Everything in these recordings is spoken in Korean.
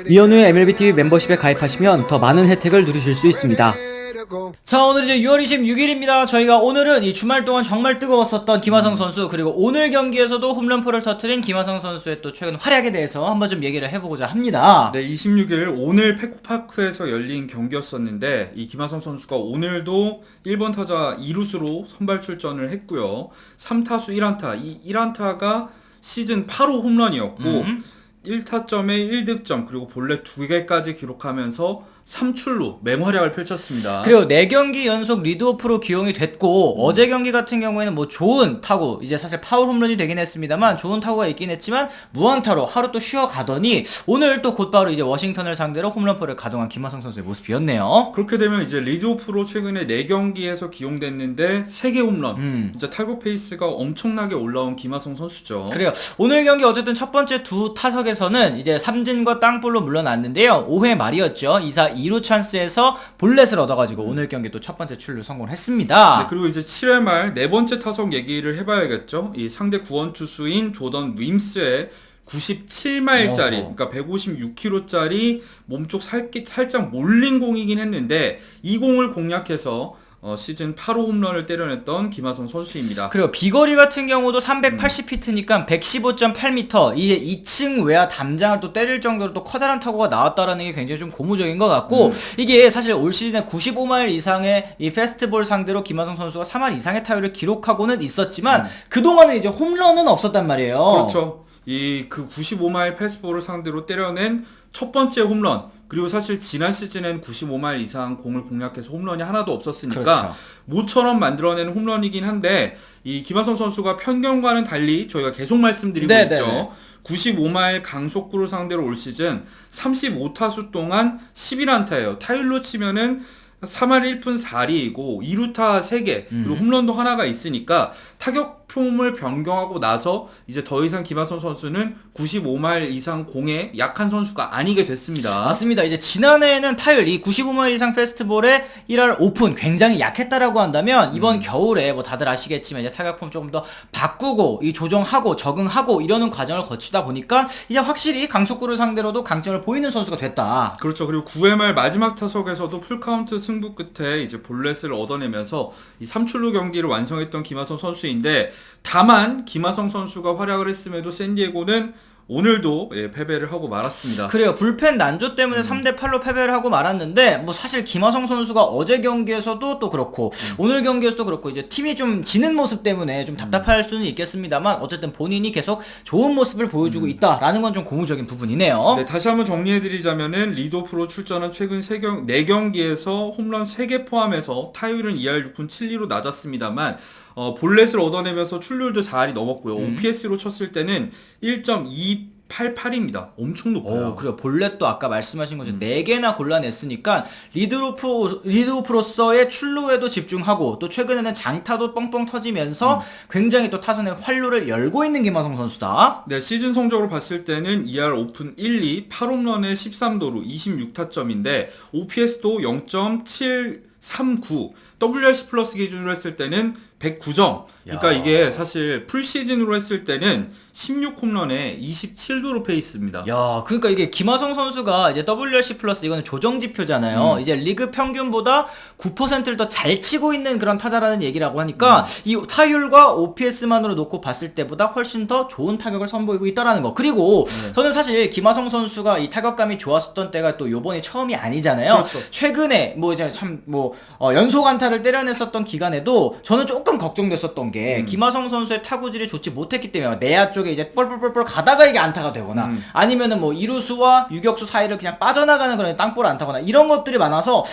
이현우의 MLBTV 멤버십에 가입하시면 더 많은 혜택을 누리실 수 있습니다. 자, 오늘 이제 6월 26일입니다. 저희가 오늘은 이 주말 동안 정말 뜨거웠었던 김하성 선수, 그리고 오늘 경기에서도 홈런포를 터트린 김하성 선수의 또 최근 활약에 대해서 한번 좀 얘기를 해보고자 합니다. 네, 26일 오늘 페코파크에서 열린 경기였었는데 이 김하성 선수가 오늘도 1번 타자 2루수로 선발 출전을 했고요. 3타수 1안타, 이 1안타가 시즌 8호 홈런이었고 1타점에 1득점 그리고 볼넷 2개까지 기록하면서 3출루 맹활약을 펼쳤습니다. 그리고 4경기 연속 리드오프로 기용이 됐고 어제 경기 같은 경우에는 뭐 좋은 타구, 이제 사실 파울 홈런이 되긴 했습니다만 좋은 타구가 있긴 했지만 무안타로 하루 또 쉬어가더니 오늘 또 곧바로 이제 워싱턴을 상대로 홈런포를 가동한 김하성 선수의 모습이었네요. 그렇게 되면 이제 리드오프로 최근에 4경기에서 기용됐는데 3개 홈런. 진짜 타격 페이스가 엄청나게 올라온 김하성 선수죠. 그래요. 오늘 경기 어쨌든 첫 번째 두 타석에서는 이제 삼진과 땅볼로 물러났는데요. 5회 말이었죠. 2사 2루 찬스에서 볼넷을 얻어가지고 오늘 경기 또 첫 번째 출루 성공했습니다. 네, 그리고 이제 7회 말 네 번째 타석 얘기를 해봐야겠죠. 이 상대 구원 투수인 조던 윈스의 97마일짜리, 그러니까 156kg짜리 몸쪽 살짝 몰린 공이긴 했는데 이 공을 공략해서 시즌 8호 홈런을 때려냈던 김하성 선수입니다. 그리고 비거리 같은 경우도 380피트니까 115.8m, 이제 2층 외야 담장을 또 때릴 정도로 또 커다란 타구가 나왔다라는 게 굉장히 좀 고무적인 것 같고 이게 사실 올 시즌에 95마일 이상의 이 페스티벌 상대로 김하성 선수가 3할 이상의 타율을 기록하고는 있었지만 그동안은 이제 홈런은 없었단 말이에요. 그렇죠. 그 95마일 패스볼을 상대로 때려낸 첫 번째 홈런. 그리고 사실 지난 시즌엔 95마일 이상 공을 공략해서 홈런이 하나도 없었으니까 그렇죠. 모처럼 만들어내는 홈런이긴 한데 이 김하성 선수가 편견과는 달리 저희가 계속 말씀드리고 네네네. 있죠. 95마일 강속구를 상대로 올 시즌 35타수 동안 11안타예요. 타율로 치면은 3할 1푼 4리이고 2루타 3개 그리고 홈런도 하나가 있으니까 타격 폼을 변경하고 나서 이제 더 이상 김하성 선수는 95마일 이상 공에 약한 선수가 아니게 됐습니다. 맞습니다. 이제 지난해에는 타율 이 95마일 이상 페스티벌에 1할 오픈 굉장히 약했다라고 한다면 이번 겨울에 뭐 다들 아시겠지만 이제 타격폼 조금 더 바꾸고 이 조정하고 적응하고 이러는 과정을 거치다 보니까 이제 확실히 강속구를 상대로도 강점을 보이는 선수가 됐다. 그렇죠. 그리고 9회 말 마지막 타석에서도 풀카운트 승부 끝에 이제 볼넷을 얻어내면서 이 3출루 경기를 완성했던 김하성 선수인데 다만 김하성 선수가 활약을 했음에도 샌디에고는 오늘도 패배를 하고 말았습니다. 그래요. 불펜 난조 때문에 3대8로 패배를 하고 말았는데 뭐 사실 김하성 선수가 어제 경기에서도 또 그렇고 오늘 경기에서도 그렇고 이제 팀이 좀 지는 모습 때문에 좀 답답할 수는 있겠습니다만 어쨌든 본인이 계속 좋은 모습을 보여주고 있다라는 건 좀 고무적인 부분이네요. 네, 다시 한번 정리해드리자면은 리드오프로 출전한 최근 4경기에서 홈런 3개 포함해서 타율은 2할 6푼 7리로 낮았습니다만 볼넷을 얻어내면서 출루율도 4할이 넘었고요. OPS로 쳤을 때는 1.288입니다. 엄청 높아요. 그래요. 볼넷도 아까 말씀하신 것처럼 4개나 골라냈으니까 리드오프로서의 출루에도 집중하고 또 최근에는 장타도 뻥뻥 터지면서 굉장히 또 타선의 활로를 열고 있는 김하성 선수다. 네, 시즌 성적으로 봤을 때는 2할 오픈 1, 2, 8홈런에 13도루 26타점인데 OPS도 0.739 WRC 플러스 기준으로 했을 때는 109점. 그러니까 이게 사실 풀시즌으로 했을 때는 16홈런에 27도루 페이스입니다. 야, 그러니까 이게 김하성 선수가 이제 WRC 플러스 이거는 조정 지표잖아요. 이제 리그 평균보다 9%를 더 잘 치고 있는 그런 타자라는 얘기라고 하니까 이 타율과 OPS만으로 놓고 봤을 때보다 훨씬 더 좋은 타격을 선보이고 있다라는 거. 그리고 저는 사실 김하성 선수가 이 타격감이 좋았었던 때가 또 요번이 처음이 아니잖아요. 그렇죠. 최근에 뭐 이제 연속 안타를 때려냈었던 기간에도 저는 조금 걱정됐었던 게 김하성 선수의 타구질이 좋지 못했기 때문에 내야 쪽에 이제 뻘뻘뻘뻘 가다가 이게 안타가 되거나 아니면은 뭐 이루수와 유격수 사이를 그냥 빠져나가는 그런 땅볼 안타거나 이런 것들이 많아서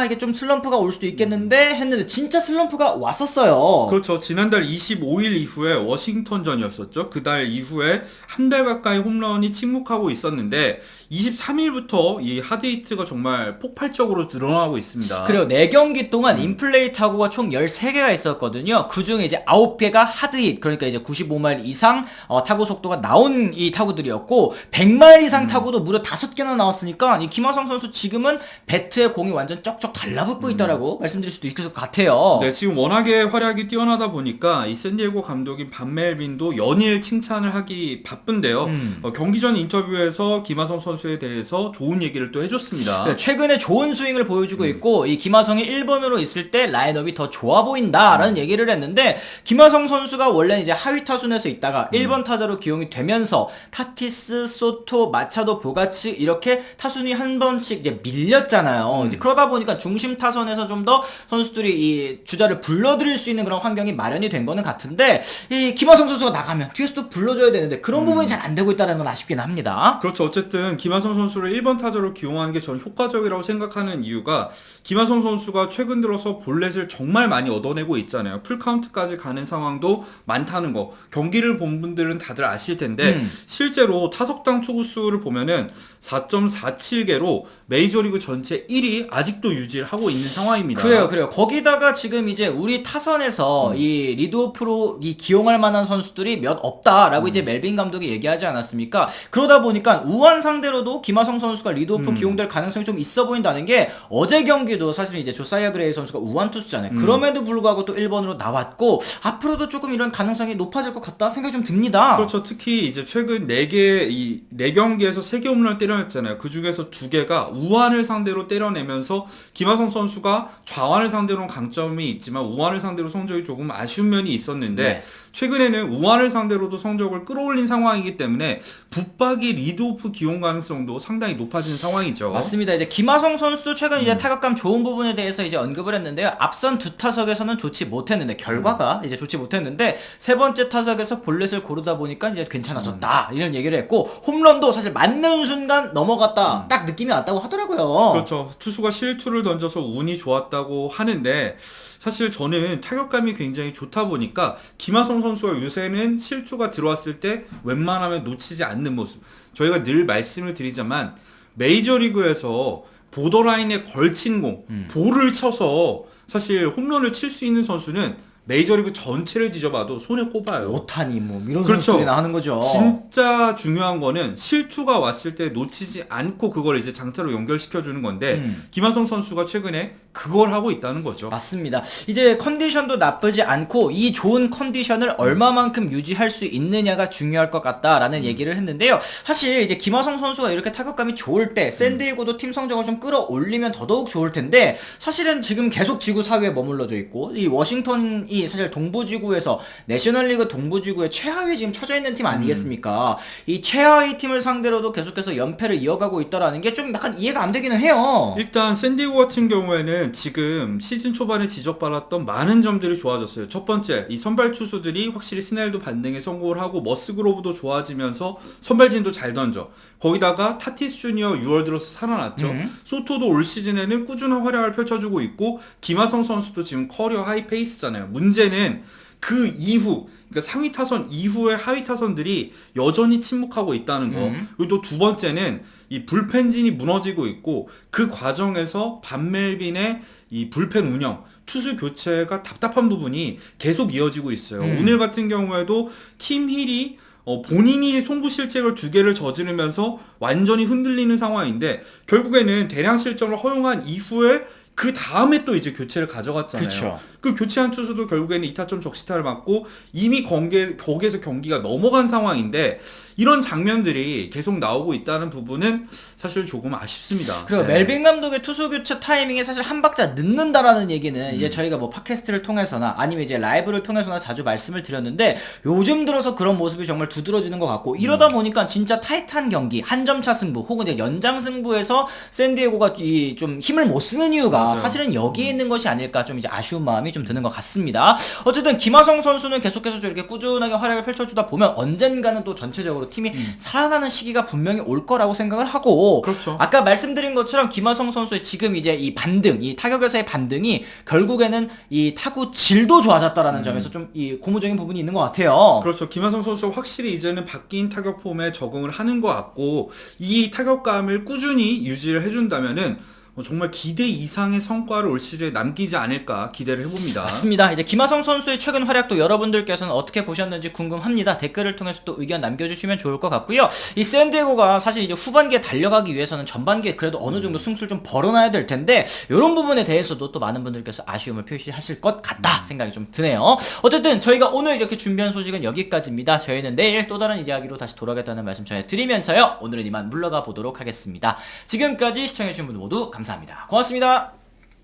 이게 좀 슬럼프가 올 수도 있겠는데 했는데 진짜 슬럼프가 왔었어요. 그렇죠. 지난달 25일 이후에 워싱턴전이었었죠. 그달 이후에 한 달 가까이 홈런이 침묵하고 있었는데 23일부터 이 하드히트가 정말 폭발적으로 늘어나고 있습니다. 그리고 4경기 동안 인플레이 타구가 총 13개가 있었거든요. 그 중에 이제 9개가 하드히트, 그러니까 이제 95마일 이상 타구 속도가 나온 이 타구들이었고 100마일 이상 타구도 무려 5개나 나왔으니까 이 김하성 선수 지금은 배트에 공이 완전 쩍쩍 달라붙고 있다라고 말씀드릴 수도 있을 것 같아요. 네, 지금 워낙에 활약이 뛰어나다 보니까 이 샌디에고 감독인 반 멜빈도 연일 칭찬을 하기 바쁜데요. 경기 전 인터뷰에서 김하성 선수에 대해서 좋은 얘기를 또 해줬습니다. 네, 최근에 좋은 스윙을 보여주고 있고 이 김하성이 1번으로 있을 때 라인업이 더 좋아 보인다라는 얘기를 했는데 김하성 선수가 원래 이제 하위 타순에서 있다가 1번 타자로 기용이 되면서 타티스, 소토, 마차도, 보가치 이렇게 타순이 한 번씩 이제 밀렸잖아요. 이제 그러다 보니까 중심 타선에서 좀 더 선수들이 이 주자를 불러들일 수 있는 그런 환경이 마련이 된 거는 같은데 이 김하성 선수가 나가면 뒤에서 또 불러줘야 되는데 그런 부분이 잘 안 되고 있다는 건 아쉽긴 합니다. 그렇죠. 어쨌든 김하성 선수를 1번 타자로 기용하는 게 저는 효과적이라고 생각하는 이유가 김하성 선수가 최근 들어서 볼넷을 정말 많이 얻어내고 있잖아요. 풀카운트까지 가는 상황도 많다는 거. 경기를 본 분들은 다들 아실 텐데 실제로 타석당 투구수를 보면은 4.47개로 메이저리그 전체 1위 아직도 유지를 하고 있는 상황입니다. 그래요. 거기다가 지금 이제 우리 타선에서 이 리드오프로 이 기용할 만한 선수들이 몇 없다라고 이제 멜빈 감독이 얘기하지 않았습니까? 그러다 보니까 우완 상대로도 김하성 선수가 리드오프 기용될 가능성이 좀 있어 보인다는 게 어제 경기도 사실 이제 조사이아 그레이 선수가 우완 투수잖아요. 그럼에도 불구하고 또 1번으로 나왔고 앞으로도 조금 이런 가능성이 높아질 것 같다 생각이 좀 듭니다. 그렇죠. 특히 이제 최근 4경기에서 3개 홈런을 때려냈잖아요. 그 중에서 2개가 우완을 상대로 때려내면서 김하성 선수가 좌완을 상대로는 강점이 있지만 우완을 상대로 성적이 조금 아쉬운 면이 있었는데 네. 최근에는 우완을 상대로도 성적을 끌어올린 상황이기 때문에 붙박이 리드오프 기용 가능성도 상당히 높아진 상황이죠. 맞습니다. 이제 김하성 선수도 최근 이제 타격감 좋은 부분에 대해서 이제 언급을 했는데요. 앞선 두 타석에서는 좋지 못했는데 결과가 이제 좋지 못했는데 세 번째 타석에서 볼넷을 고르다 보니까 이제 괜찮아졌다 이런 얘기를 했고 홈런도 사실 맞는 순간 넘어갔다 딱 느낌이 왔다고 하더라고요. 그렇죠. 투수가 실투를 던져서 운이 좋았다고 하는데 사실 저는 타격감이 굉장히 좋다 보니까 김하성 선수가 요새는 실투가 들어왔을 때 웬만하면 놓치지 않는 모습. 저희가 늘 말씀을 드리자만 메이저리그에서 보더라인에 걸친 공, 볼을 쳐서 사실 홈런을 칠 수 있는 선수는 메이저리그 전체를 뒤져봐도 손에 꼽아요. 오타니 뭐 이런 그렇죠. 선수들이나 하는 거죠. 진짜 중요한 거는 실투가 왔을 때 놓치지 않고 그걸 이제 장타로 연결시켜주는 건데 김하성 선수가 최근에 그걸 하고 있다는 거죠. 맞습니다. 이제 컨디션도 나쁘지 않고 이 좋은 컨디션을 얼마만큼 유지할 수 있느냐가 중요할 것 같다라는 얘기를 했는데요. 사실 이제 김하성 선수가 이렇게 타격감이 좋을 때 샌디에고도 팀 성적을 좀 끌어올리면 더더욱 좋을 텐데 사실은 지금 계속 지구 4위에 머물러져 있고 이 워싱턴이 사실 동부지구에서 내셔널리그 동부지구의 최하위에 지금 처져 있는 팀 아니겠습니까? 이 최하위 팀을 상대로도 계속해서 연패를 이어가고 있다라는 게 좀 약간 이해가 안 되기는 해요. 일단 샌디에고 같은 경우에는 지금 시즌 초반에 지적받았던 많은 점들이 좋아졌어요. 첫 번째, 이 선발 투수들이 확실히 스넬도 반등에 성공을 하고 머스그로브도 좋아지면서 선발진도 잘 던져. 거기다가 타티스 주니어 6월 들어서 살아났죠. 소토도 올 시즌에는 꾸준한 활약을 펼쳐주고 있고 김하성 선수도 지금 커리어 하이 페이스잖아요. 문제는 그 이후 그러니까 상위 타선 이후의 하위 타선들이 여전히 침묵하고 있다는 거. 그리고 또 두 번째는 이 불펜진이 무너지고 있고 그 과정에서 반멜빈의 이 불펜 운영, 투수 교체가 답답한 부분이 계속 이어지고 있어요. 오늘 같은 경우에도 팀 힐이 본인이 송구 실책을 2개를 저지르면서 완전히 흔들리는 상황인데 결국에는 대량 실점을 허용한 이후에 그 다음에 또 이제 교체를 가져갔잖아요. 그쵸. 그 교체한 투수도 결국에는 2타점 적시타를 맞고 이미 거기에서 경기가 넘어간 상황인데 이런 장면들이 계속 나오고 있다는 부분은 사실 조금 아쉽습니다. 그리고 네. 멜빈 감독의 투수 교체 타이밍에 사실 한 박자 늦는다라는 얘기는 이제 저희가 뭐 팟캐스트를 통해서나 아니면 이제 라이브를 통해서나 자주 말씀을 드렸는데 요즘 들어서 그런 모습이 정말 두드러지는 것 같고 이러다 보니까 진짜 타이트한 경기 한 점 차 승부 혹은 이제 연장 승부에서 샌디에고가 이 좀 힘을 못 쓰는 이유가 맞아요. 사실은 여기에 있는 것이 아닐까 좀 이제 아쉬운 마음이 좀 드는 것 같습니다. 어쨌든 김하성 선수는 계속해서 저렇게 꾸준하게 활약을 펼쳐주다 보면 언젠가는 또 전체적으로 팀이 살아나는 시기가 분명히 올 거라고 생각을 하고 그렇죠. 아까 말씀드린 것처럼 김하성 선수의 지금 이제 이 반등, 이 타격에서의 반등이 결국에는 이 타구 질도 좋아졌다라는 점에서 좀 이 고무적인 부분이 있는 것 같아요. 그렇죠. 김하성 선수가 확실히 이제는 바뀐 타격 폼에 적응을 하는 것 같고 이 타격감을 꾸준히 유지를 해준다면은 정말 기대 이상의 성과를 올 시즌에 남기지 않을까 기대를 해봅니다. 맞습니다. 이제 김하성 선수의 최근 활약도 여러분들께서는 어떻게 보셨는지 궁금합니다. 댓글을 통해서 또 의견 남겨주시면 좋을 것 같고요. 이 샌디에고가 사실 이제 후반기에 달려가기 위해서는 전반기에 그래도 어느 정도 승수를 좀 벌어놔야 될 텐데 이런 부분에 대해서도 또 많은 분들께서 아쉬움을 표시하실 것 같다 생각이 좀 드네요. 어쨌든 저희가 오늘 이렇게 준비한 소식은 여기까지입니다. 저희는 내일 또 다른 이야기로 다시 돌아오겠다는 말씀 전해드리면서요. 오늘은 이만 물러가 보도록 하겠습니다. 지금까지 시청해주신 분들 모두 감사합니다. 고맙습니다.